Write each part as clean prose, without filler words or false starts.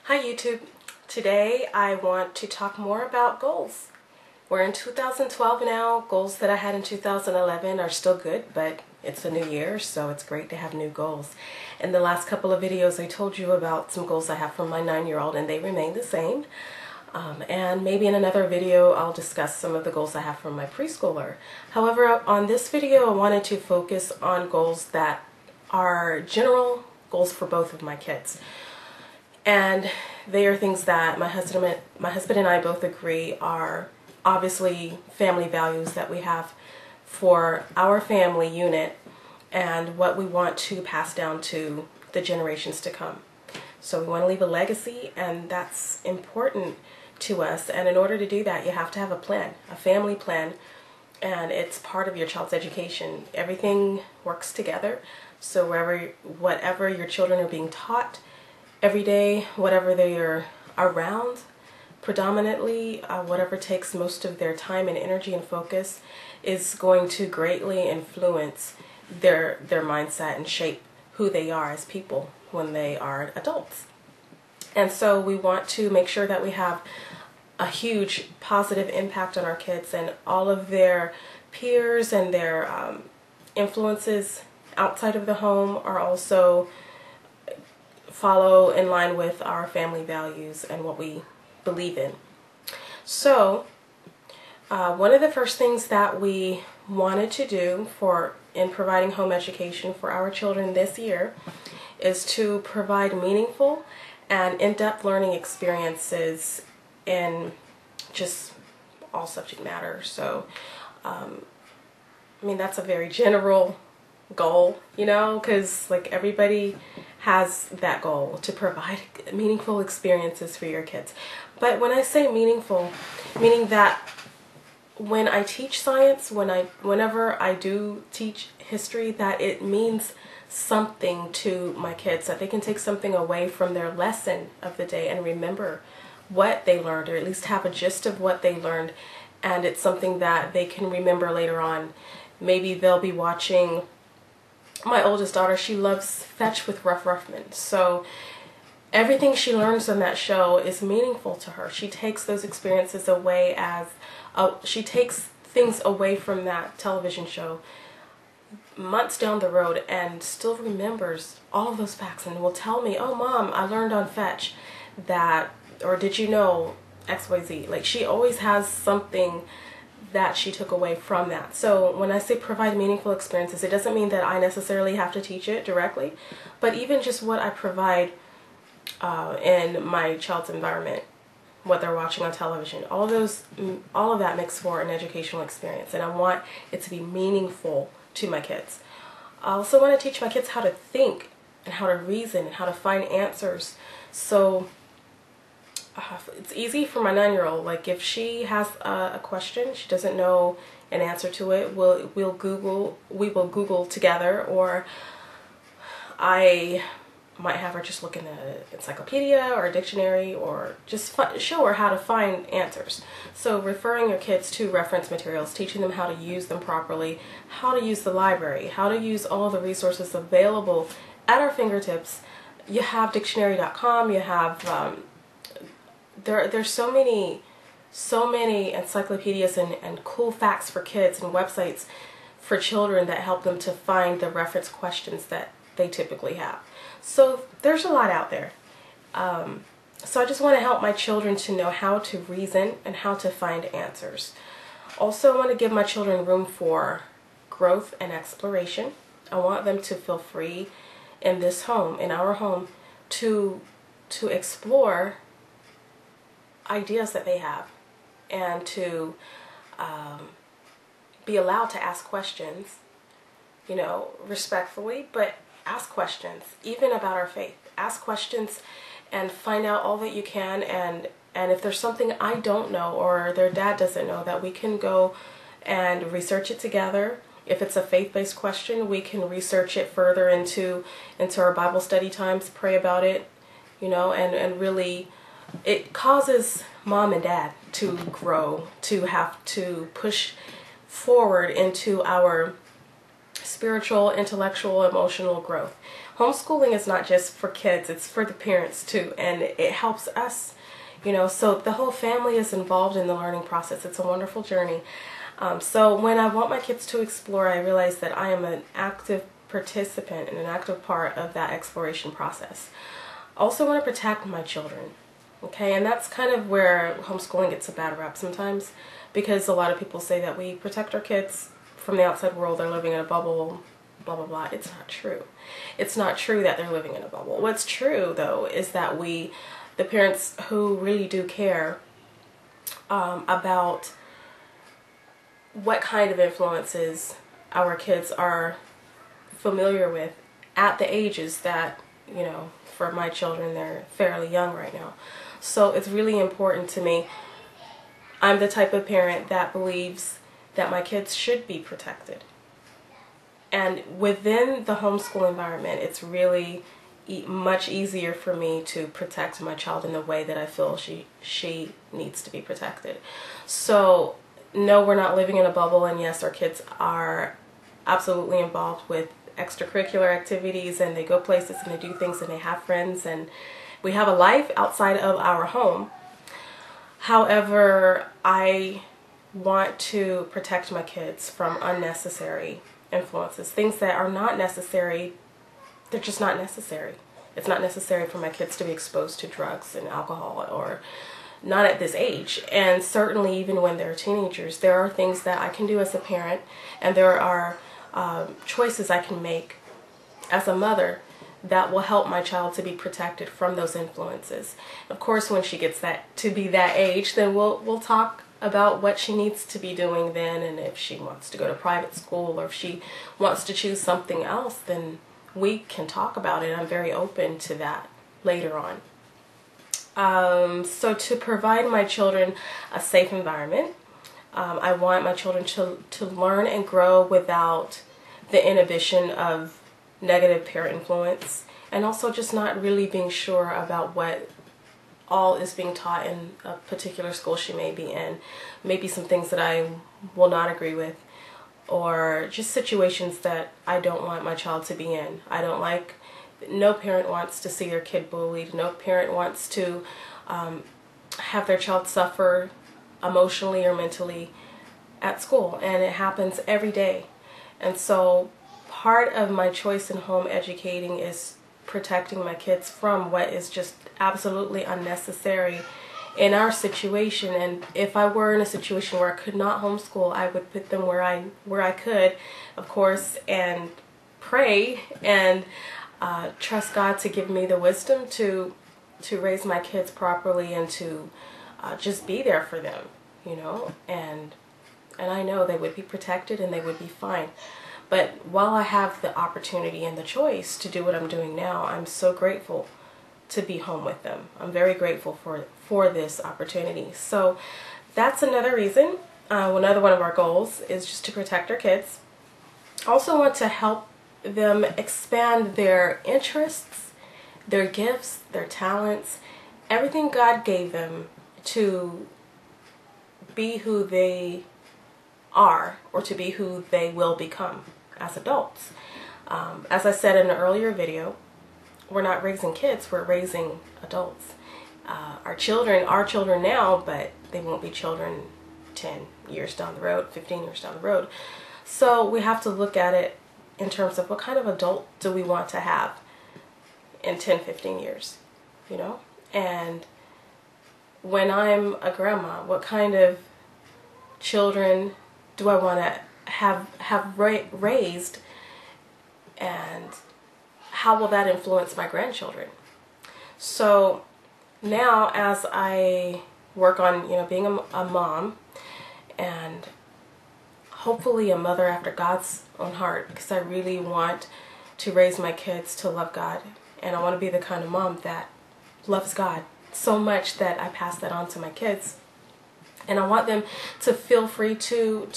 Hi YouTube. Today I want to talk more about goals. We're in 2012 now. Goals that I had in 2011 are still good, but it's a new year, so it's great to have new goals. In the last couple of videos I told you about some goals I have for my 9-year-old and they remain the same. And maybe in another video I'll discuss some of the goals I have for my preschooler. However, on this video I wanted to focus on goals that are general goals for both of my kids. And they are things that my husband and I both agree are obviously family values that we have for our family unit and what we want to pass down to the generations to come. So we want to leave a legacy, and that's important to us. And in order to do that, you have to have a plan, a family plan, and it's part of your child's education. Everything works together. So whatever your children are being taught every day, whatever they are around, predominantly, whatever takes most of their time and energy and focus is going to greatly influence their mindset and shape who they are as people when they are adults. And so we want to make sure that we have a huge positive impact on our kids, and all of their peers and their influences outside of the home are also follow in line with our family values and what we believe in. So one of the first things that we wanted to do in providing home education for our children this year is to provide meaningful and in-depth learning experiences in just all subject matter. So I mean, that's a very general goal, you know, because like everybody has that goal to provide meaningful experiences for your kids. But when I say meaningful, meaning that when I teach science, whenever I do teach history, that it means something to my kids, that they can take something away from their lesson of the day and remember what they learned, or at least have a gist of what they learned, and it's something that they can remember later on. Maybe they'll be watching. My oldest daughter, she loves Fetch with Ruff Ruffman, so everything she learns on that show is meaningful to her. She takes those experiences away she takes things away from that television show months down the road and still remembers all of those facts and will tell me, "Oh Mom, I learned on Fetch that," or "Did you know XYZ?" Like, she always has something that she took away from that. So when I say provide meaningful experiences, it doesn't mean that I necessarily have to teach it directly, but even just what I provide in my child's environment, what they're watching on television, all of that makes for an educational experience, and I want it to be meaningful to my kids. I also want to teach my kids how to think and how to reason and how to find answers. So it's easy for my 9-year-old. Like, if she has a question, she doesn't know an answer to it, we will Google together, or I might have her just look in an encyclopedia or a dictionary, or just show her how to find answers. So referring your kids to reference materials, teaching them how to use them properly, how to use the library, how to use all the resources available at our fingertips. You have dictionary.com, you have there's so many encyclopedias and cool facts for kids and websites for children that help them to find the reference questions that they typically have. So there's a lot out there. So I just want to help my children to know how to reason and how to find answers. Also, I want to give my children room for growth and exploration. I want them to feel free in this home, in our home, to explore ideas that they have, and to be allowed to ask questions, you know, respectfully, but ask questions, even about our faith. Ask questions and find out all that you can, and if there's something I don't know or their dad doesn't know, that we can go and research it together. If it's a faith-based question, we can research it further into our Bible study times, pray about it, you know, and really, it causes mom and dad to grow, to have to push forward into our spiritual, intellectual, emotional growth. homeschooling is not just for kids, it's for the parents too, and it helps us, so the whole family is involved in the learning process. It's a wonderful journey. So when I want my kids to explore, I realize that I am an active participant and an active part of that exploration process. I also want to protect my children, okay? And that's kind of where homeschooling gets a bad rap sometimes, because a lot of people say that we protect our kids from the outside world, they're living in a bubble, blah, blah, blah. It's not true. It's not true that they're living in a bubble. What's true, though, is that the parents who really do care about what kind of influences our kids are familiar with at the ages that, for my children, they're fairly young right now. So it's really important to me. I'm the type of parent that believes that my kids should be protected. And within the homeschool environment, it's really much easier for me to protect my child in the way that I feel she needs to be protected. So no, we're not living in a bubble, and yes, our kids are absolutely involved with extracurricular activities, and they go places and they do things and they have friends, and we have a life outside of our home. However, I want to protect my kids from unnecessary influences, things that are not necessary. They're just not necessary. It's not necessary for my kids to be exposed to drugs and alcohol, or not at this age. And certainly even when they're teenagers, there are things that I can do as a parent, and there are choices I can make as a mother that will help my child to be protected from those influences. Of course, when she gets to be that age, then we'll talk about what she needs to be doing then, and if she wants to go to private school or if she wants to choose something else, then we can talk about it. I'm very open to that later on. So to provide my children a safe environment, I want my children to learn and grow without the inhibition of negative peer influence, and also just not really being sure about what all is being taught in a particular school she may be in. Maybe some things that I will not agree with, or just situations that I don't want my child to be in. No parent wants to see their kid bullied. No parent wants to have their child suffer emotionally or mentally at school, and it happens every day. And so part of my choice in home educating is protecting my kids from what is just absolutely unnecessary in our situation. And if I were in a situation where I could not homeschool, I would put them where I could, of course, and pray and trust God to give me the wisdom to raise my kids properly, and to just be there for them, and I know they would be protected and they would be fine. But while I have the opportunity and the choice to do what I'm doing now, I'm so grateful to be home with them. I'm very grateful for this opportunity. So that's another reason. Another one of our goals is just to protect our kids. I also want to help them expand their interests, their gifts, their talents, everything God gave them to be who they are, or to be who they will become as adults. As I said in an earlier video, we're not raising kids, we're raising adults. Our children are children now, but they won't be children 10 years down the road, 15 years down the road. So we have to look at it in terms of what kind of adult do we want to have in 10, 15 years, And when I'm a grandma, what kind of children do I want to have raised, and how will that influence my grandchildren? So now, as I work on being a mom, and hopefully a mother after God's own heart, because I really want to raise my kids to love God, and I want to be the kind of mom that loves God so much that I pass that on to my kids. And I want them to feel free to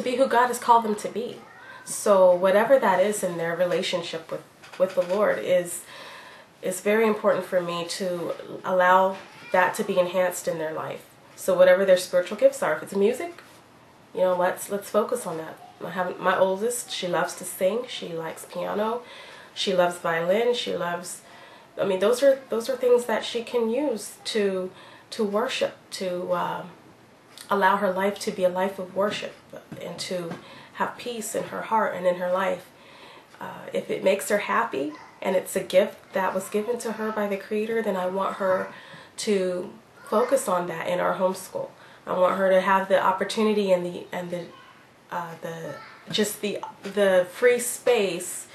be who God has called them to be. So whatever that is in their relationship with the Lord is very important for me to allow that to be enhanced in their life. So whatever their spiritual gifts are, if it's music, let's focus on that. my oldest, she loves to sing. She likes piano. She loves violin. She loves, I mean, those are things that she can use to worship, to allow her life to be a life of worship, and to have peace in her heart and in her life. If it makes her happy and it's a gift that was given to her by the Creator, then I want her to focus on that in our homeschool. I want her to have the opportunity and the free space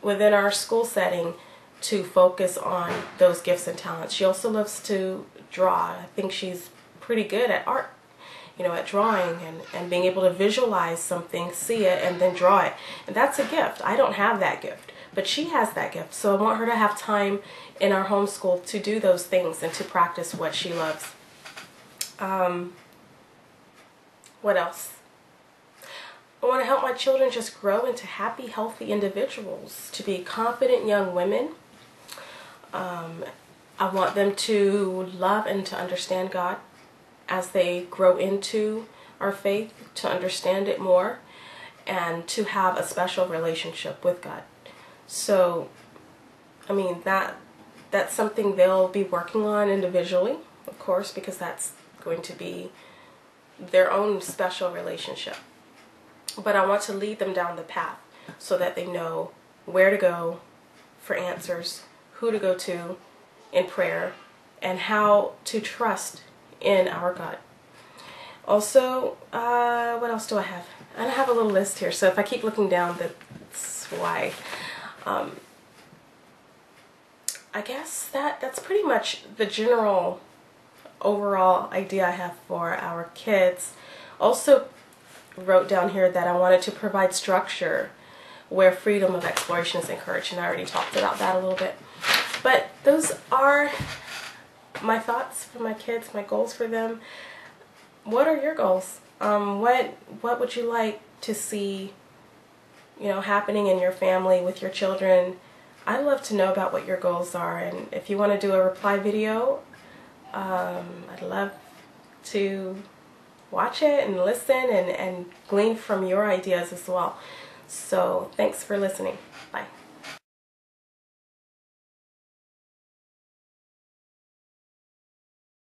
within our school setting to focus on those gifts and talents. She also loves to draw. I think she's pretty good at art, at drawing and being able to visualize something, see it, and then draw it. And that's a gift. I don't have that gift, but she has that gift. So I want her to have time in our homeschool to do those things and to practice what she loves. What else? I want to help my children just grow into happy, healthy individuals, to be confident young women. I want them to love and to understand God as they grow into our faith, to understand it more, and to have a special relationship with God. So, I mean, that's something they'll be working on individually, of course, because that's going to be their own special relationship. But I want to lead them down the path so that they know where to go for answers, who to go to in prayer, and how to trust in our God. Also, what else do I have? I have a little list here, so if I keep looking down, that's why. I guess that's pretty much the general overall idea I have for our kids. Also wrote down here that I wanted to provide structure where freedom of exploration is encouraged, and I already talked about that a little bit. But those are my thoughts for my kids, my goals for them. What are your goals? What would you like to see, happening in your family with your children? I'd love to know about what your goals are, and if you want to do a reply video, I'd love to watch it and listen and glean from your ideas as well. So thanks for listening. Bye.